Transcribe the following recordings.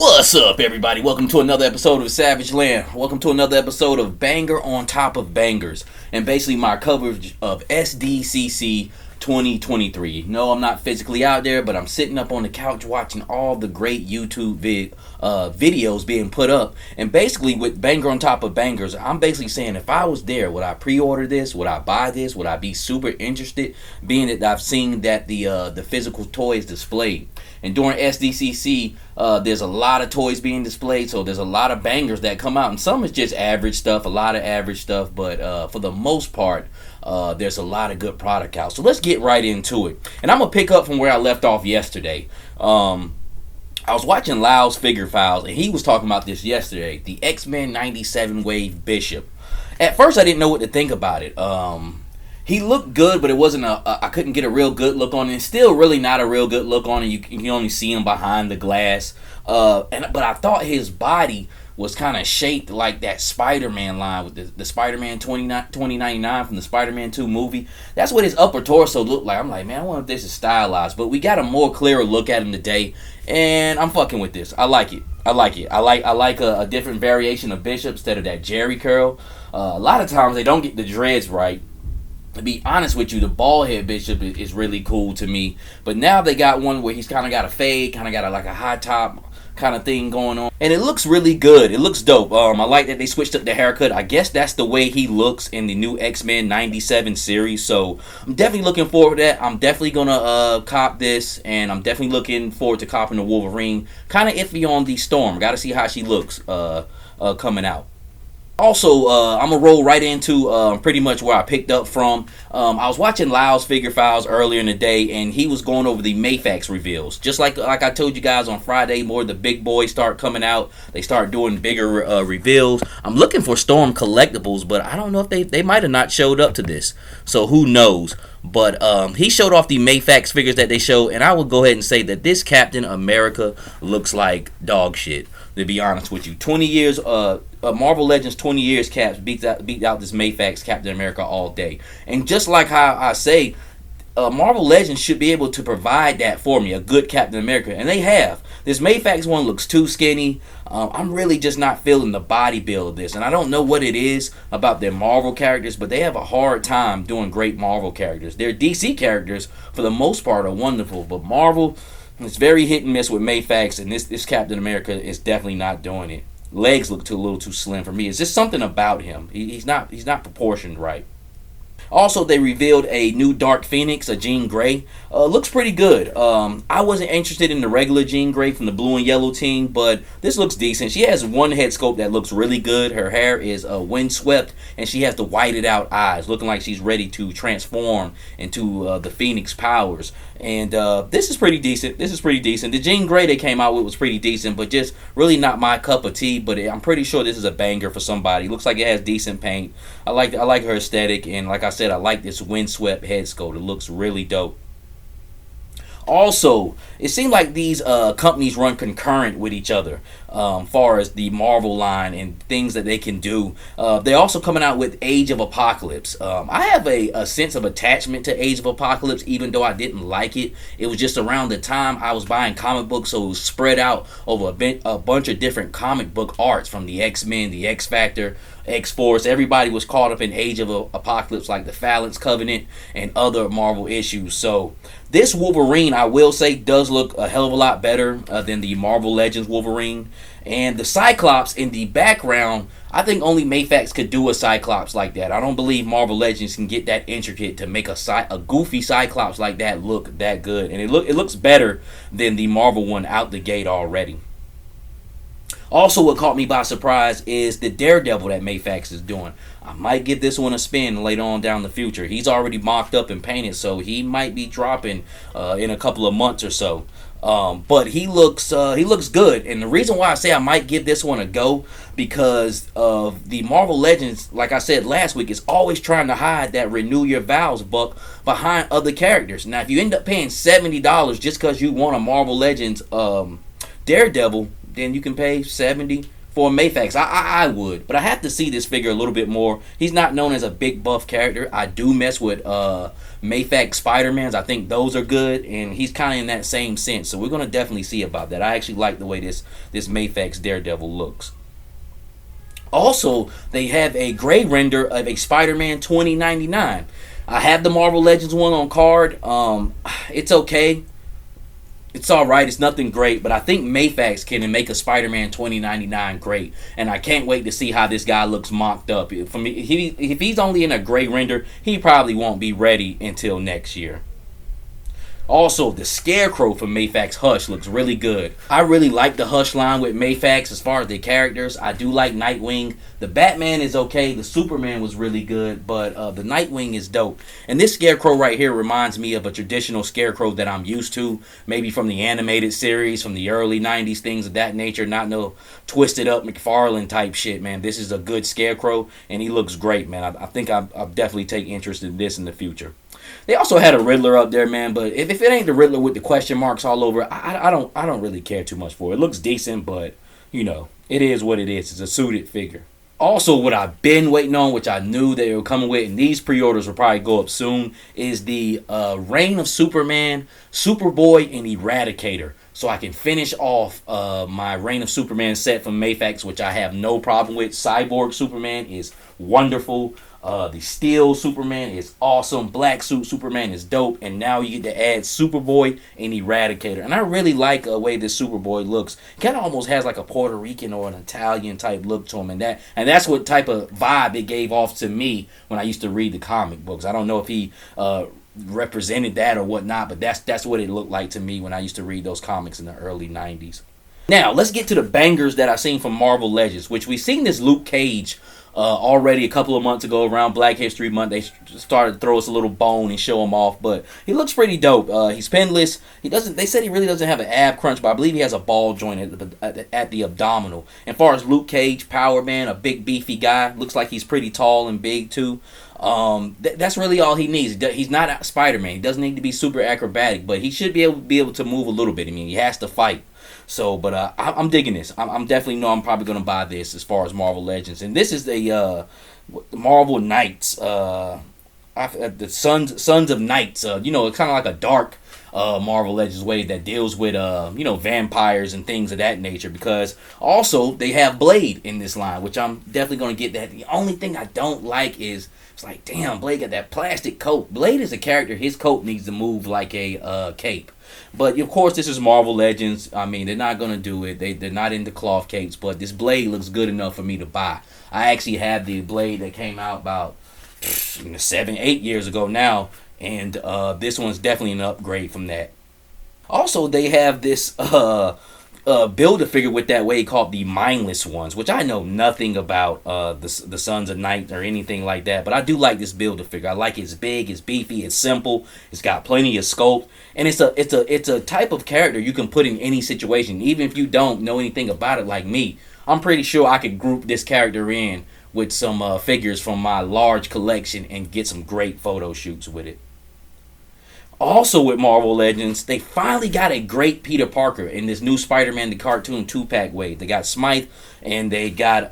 What's up, everybody? Welcome to another episode of Savage Land. Welcome to another episode of Banger on Top of Bangers. And basically my coverage of SDCC 2023. No, I'm not physically out there, but I'm sitting up on the couch watching all the great YouTube videos being put up. And basically with Banger on Top of Bangers, I'm basically saying if I was there, would I pre-order this? Would I buy this? Would I be super interested? Being that I've seen that the physical toy is displayed. And during SDCC, there's a lot of toys being displayed, so there's a lot of bangers that come out. And some is just average stuff, a lot of average stuff, but for the most part, there's a lot of good product out. So let's get right into it. And I'm going to pick up from where I left off yesterday. I was watching Lau's Figure Files, and he was talking about this yesterday, the X-Men 97 Wave Bishop. At first, I didn't know what to think about it. He looked good, but it wasn't I couldn't get a real good look on it. It's still really not a real good look on it. You can only see him behind the glass. But I thought his body was kind of shaped like that Spider-Man line with the Spider-Man 2099 from the Spider-Man 2 movie. That's what his upper torso looked like. I'm like, man, I wonder if this is stylized. But we got a more clearer look at him today, and I'm fucking with this. I like it. I like a different variation of Bishop instead of that Jerry curl. A lot of times they don't get the dreads right. To be honest with you, the bald head Bishop is really cool to me. But now they got one where he's kind of got a fade, kind of got like a high top kind of thing going on. And it looks really good. It looks dope. I like that they switched up the haircut. I guess that's the way he looks in the new X-Men 97 series. So I'm definitely looking forward to that. I'm definitely going to cop this. And I'm definitely looking forward to copping the Wolverine. Kind of iffy on the Storm. Got to see how she looks coming out. Also, I'm going to roll right into pretty much where I picked up from. I was watching Lau's Figure Files earlier in the day, and he was going over the Mafex reveals. Just like I told you guys on Friday, more of the big boys start coming out. They start doing bigger reveals. I'm looking for Storm collectibles, but I don't know if they might have not showed up to this. So who knows? But he showed off the Mafex figures that they showed, and I will go ahead and say that this Captain America looks like dog shit, to be honest with you. 20 years, Marvel Legends 20 years caps beat out this Mafex Captain America all day. And just like how I say, Marvel Legends should be able to provide that for me, a good Captain America, and they have. This Mafex one looks too skinny. I'm really just not feeling the body build of this, and I don't know what it is about their Marvel characters, but they have a hard time doing great Marvel characters. Their DC characters, for the most part, are wonderful, but Marvel, it's very hit and miss with Mafex, and this Captain America is definitely not doing it. Legs look a little too slim for me. It's just something about him. He's not proportioned right. Also, they revealed a new Dark Phoenix, a Jean Grey. Looks pretty good. I wasn't interested in the regular Jean Grey from the blue and yellow team, but this looks decent. She has one head sculpt that looks really good. Her hair is windswept, and she has the whited out eyes, looking like she's ready to transform into the Phoenix powers. And this is pretty decent. The Jean Grey they came out with was pretty decent, but just really not my cup of tea. But I'm pretty sure this is a banger for somebody. Looks like it has decent paint. I like her aesthetic, and like I said, I like this windswept head sculpt. It looks really dope. Also, it seemed like these companies run concurrent with each other far as the Marvel line and things that they can do. They're also coming out with Age of Apocalypse. I have a sense of attachment to Age of Apocalypse, even though I didn't like it. It was just around the time I was buying comic books, so it was spread out over a bunch of different comic book arts, from the X-Men, the X-Factor, X-Force. Everybody was caught up in Age of Apocalypse, like the Phalanx Covenant and other Marvel issues. So this Wolverine, I will say, does look a hell of a lot better than the Marvel Legends Wolverine. And the Cyclops in the background, I think only Mafex could do a Cyclops like that. I don't believe Marvel Legends can get that intricate to make a goofy Cyclops like that look that good. And it looks better than the Marvel one out the gate already. Also, what caught me by surprise is the Daredevil that Mafex is doing. I might give this one a spin later on down the future. He's already mocked up and painted, so he might be dropping in a couple of months or so. But he looks good, and the reason why I say I might give this one a go, because of the Marvel Legends, like I said last week, is always trying to hide that renew your vows buck behind other characters. Now, if you end up paying $70 just because you want a Marvel Legends Daredevil, then you can pay $70 for Mafex. I would, but I have to see this figure a little bit more. He's not known as a big buff character. I do mess with Mafex Spider-Mans. I think those are good, and he's kind of in that same sense. So we're gonna definitely see about that. I actually like the way this Mafex Daredevil looks. Also, they have a gray render of a Spider-Man 2099. I have the Marvel Legends one on card. It's okay. It's alright. It's nothing great, but I think Mafex can make a Spider-Man 2099 great, and I can't wait to see how this guy looks mocked up. For me, if he's only in a gray render, he probably won't be ready until next year. Also, the Scarecrow from Mafex Hush looks really good. I really like the Hush line with Mafex as far as the characters. I do like Nightwing. The Batman is okay. The Superman was really good, but the Nightwing is dope. And this Scarecrow right here reminds me of a traditional Scarecrow that I'm used to, maybe from the animated series, from the early 90s, things of that nature. Not no twisted up McFarlane type shit, man. This is a good Scarecrow, and he looks great, man. I think I'll definitely take interest in this in the future. They also had a Riddler up there, man, but if it ain't the Riddler with the question marks all over, I don't really care too much for it. It looks decent, but, you know, it is what it is. It's a suited figure. Also, what I've been waiting on, which I knew they were coming with, and these pre-orders will probably go up soon, is the Reign of Superman, Superboy, and Eradicator. So I can finish off my Reign of Superman set from Mafex, which I have no problem with. Cyborg Superman is wonderful. The Steel Superman is awesome. Black Suit Superman is dope. And now you get to add Superboy and Eradicator. And I really like the way this Superboy looks. Kind of almost has like a Puerto Rican or an Italian type look to him. And that's what type of vibe it gave off to me when I used to read the comic books. I don't know if he represented that or whatnot, but that's what it looked like to me when I used to read those comics in the early 90s. Now, let's get to the bangers that I've seen from Marvel Legends, which we've seen this Luke Cage already a couple of months ago around Black History Month. They started to throw us a little bone and show him off, but he looks pretty dope. He's penless. They said he really doesn't have an ab crunch, but I believe he has a ball joint at the abdominal. And as far as Luke Cage, Power Man, a big beefy guy, looks like he's pretty tall and big too. That's really all he needs. He's not Spider-Man. He doesn't need to be super acrobatic, but he should be able to move a little bit. I mean, he has to fight. So, but I'm digging this. I'm definitely I'm probably gonna buy this as far as Marvel Legends, and this is the Marvel Knights, the Sons of Knights. It's kind of like a dark Marvel Legends wave that deals with vampires and things of that nature. Because also they have Blade in this line, which I'm definitely gonna get that. The only thing I don't like is it's like, damn, Blade got that plastic coat. Blade is a character. His coat needs to move like a cape. But of course, this is Marvel Legends. I mean, they're not gonna do it. They're not into cloth capes. But this Blade looks good enough for me to buy. I actually have the Blade that came out about 7-8 years ago now, and this one's definitely an upgrade from that. Also, they have this Build-A-Figure with that way called the Mindless Ones, which I know nothing about the Sons of Night or anything like that, but I do like this Build-A-Figure. I like it's big, it's beefy, it's simple, it's got plenty of sculpt, and it's a type of character you can put in any situation, even if you don't know anything about it like me. I'm pretty sure I could group this character in with some figures from my large collection and get some great photo shoots with it. Also with Marvel Legends, they finally got a great Peter Parker in this new Spider-Man the Cartoon 2-pack wave. They got Smythe and they got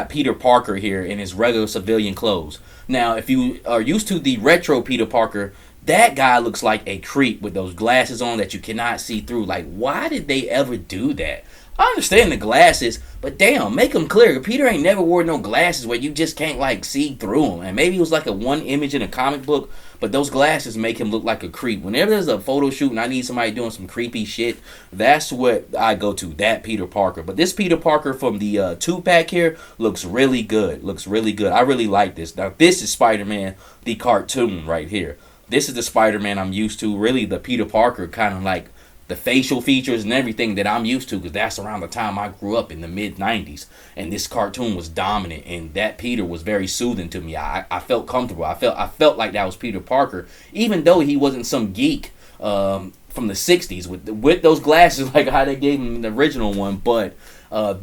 Peter Parker here in his regular civilian clothes. Now, if you are used to the retro Peter Parker, that guy looks like a creep with those glasses on that you cannot see through. Like, why did they ever do that? I understand the glasses, but damn, make them clear. Peter ain't never wore no glasses where you just can't like see through them. And maybe it was like a one image in a comic book, but those glasses make him look like a creep. Whenever there's a photo shoot and I need somebody doing some creepy shit, that's what I go to, that Peter Parker. But this Peter Parker from the 2-pack here looks really good. Looks really good. I really like this. Now, this is Spider-Man, the cartoon right here. This is the Spider-Man I'm used to. Really, the Peter Parker kind of like the facial features and everything that I'm used to, because that's around the time I grew up in the mid-90s, and this cartoon was dominant, and that Peter was very soothing to me. I felt comfortable. I felt like that was Peter Parker, even though he wasn't some geek from the 60s with those glasses like how they gave him in the original one. But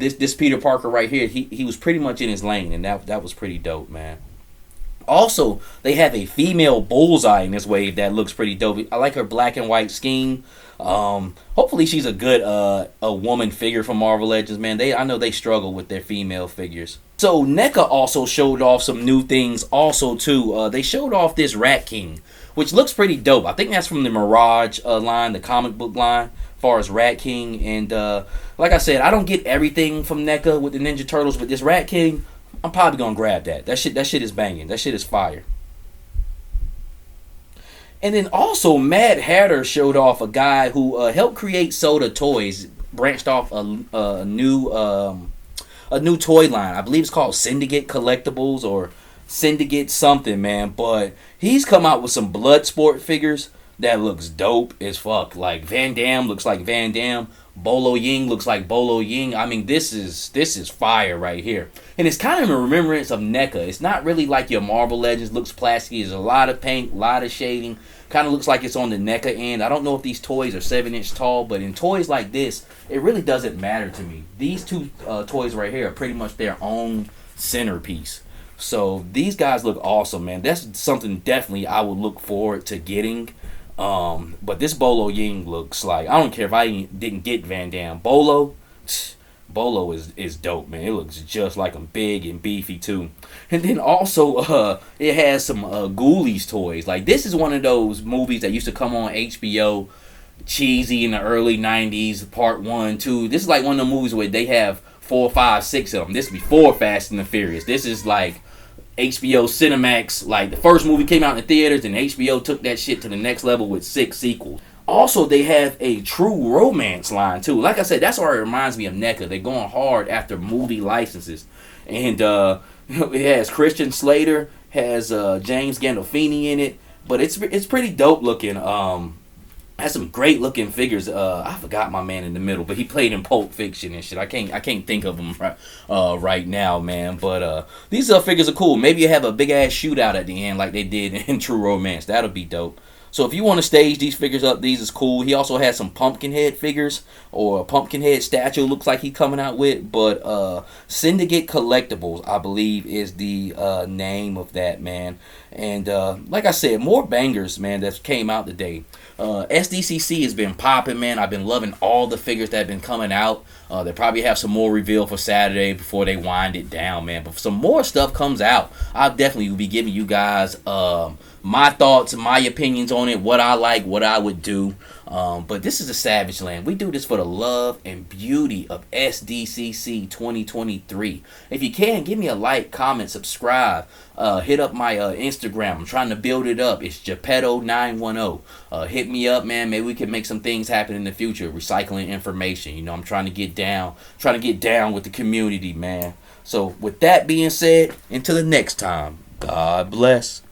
this Peter Parker right here, he was pretty much in his lane, and that was pretty dope, man. Also, they have a female Bullseye in this wave that looks pretty dope. I like her black and white scheme. Hopefully she's a good a woman figure from Marvel Legends, man. I know they struggle with their female figures. So NECA also showed off some new things also too. They showed off this Rat King, which looks pretty dope. I think that's from the Mirage line, the comic book line, as far as Rat King. And like I said, I don't get everything from NECA with the Ninja Turtles, but this Rat King, I'm probably gonna grab that. That shit is banging. That shit is fire. And then also, Mad Hatter showed off a guy who helped create Soda Toys, branched off a new toy line. I believe it's called Syndicate Collectibles or Syndicate something, man. But he's come out with some Bloodsport figures that looks dope as fuck. Like Van Damme looks like Van Damme. Bolo Yeung looks like Bolo Yeung. I mean, this is fire right here. And it's kind of a remembrance of NECA. It's not really like your Marvel Legends. Looks plasticky. There's a lot of paint, a lot of shading. Kind of looks like it's on the NECA end. I don't know if these toys are 7-inch tall, but in toys like this, it really doesn't matter to me. These two toys right here are pretty much their own centerpiece. So these guys look awesome, man. That's something definitely I would look forward to getting. But this Bolo Yeung looks like, I don't care if I didn't get Van Damme. Bolo is dope, man. It looks just like him, big and beefy too. And then also it has some Ghoulies toys. Like, this is one of those movies that used to come on HBO, cheesy in the early 90s, part 1, 2. This is like one of the movies where they have 4, 5, 6 of them. This is before Fast and the Furious. This is like HBO Cinemax, like the first movie came out in the theaters, and HBO took that shit to the next level with 6 sequels. Also, they have a True Romance line too. Like I said, that's why it reminds me of NECA. They're going hard after movie licenses, and it has Christian Slater, has James Gandolfini in it, but it's pretty dope looking. Has some great looking figures. I forgot my man in the middle, but he played in Pulp Fiction and shit. I can't think of him right now, man. But these figures are cool. Maybe you have a big ass shootout at the end like they did in True Romance. That'll be dope. So if you want to stage these figures up, these is cool. He also has some Pumpkinhead figures, or a Pumpkinhead statue looks like he's coming out with. But Syndicate Collectibles, I believe, is the name of that, man. And like I said, more bangers, man, that came out today. SDCC has been popping, man. I've been loving all the figures that have been coming out. They probably have some more reveal for Saturday before they wind it down, man. But if some more stuff comes out, I'll definitely be giving you guys my thoughts, my opinions on it, what I like, what I would do. But this is a Savage Land. We do this for the love and beauty of SDCC 2023. If you can, give me a like, comment, subscribe. Hit up my Instagram. I'm trying to build it up. It's Geppetto910. Hit me up, man. Maybe we can make some things happen in the future. Recycling information. You know, I'm trying to get down with the community, man. So with that being said, until the next time, God bless.